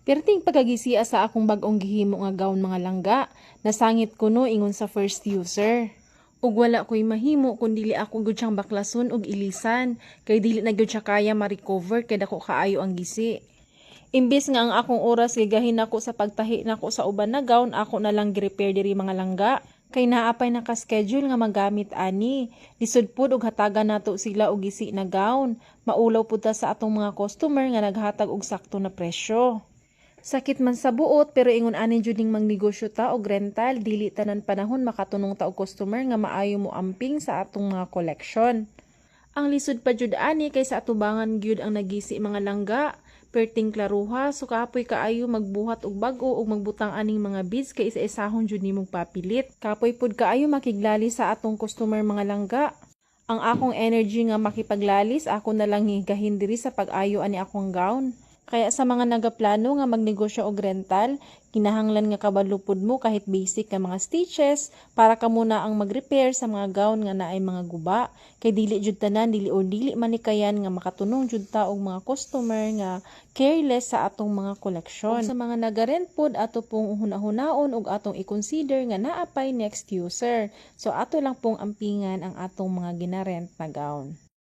Perting pagagisiya sa akong bag-ong gihimo nga gown mga langga, nasangit ko no ingon sa first user. Ug wala ko'y mahimo kung dili ako gud siyang baklason ug ilisan, kay dili na gyud siya kaya ma-recover kay dako kaayo ang gisi. Imbis nga ang akong oras gigahin nako sa pagtahi nako sa uban na gown, ako na lang gi-repair diri mga langga. Kay naapay naka-schedule nga magamit ani. Lisod pud og hatagan nato sila og gisi na gown. Maulaw pud ta sa atong mga customer nga naghatag og sakto na presyo. Sakit man sa buot pero ingon ani jud ning mangnegosyo ta og rental, dili tanan panahon makatunong ta og customer nga maayo mo amping sa atong mga collection. Ang lisod pa jud ani kay sa atubangan gyud ang nagisi mga langga. Perting klaruha, so kapoy kaayo magbuhat og bag-o ug magbutang aning mga beads kay isa-isahon jud nimong papilit. Kapoy pud kaayo makiglali sa atong customer mga langga. Ang akong energy nga makipaglalis, ako na lang higahin diri sa pag-ayo ani akong gown. Kaya sa mga nagaplano nga magnegosyo og rental, kinahanglan nga kabadlupod mo kahit basic nga mga stitches para ka muna ang mag-repair sa mga gown nga naay mga guba. Kay dili jud tanan, dili manikayan nga makatunong jud ta og mga customer nga careless sa atong mga koleksyon. Sa mga nagarent pod, ato pong hunahunaon ug atong i-consider nga naapay next user. So ato lang pong ampingan ang atong mga ginarent na gown.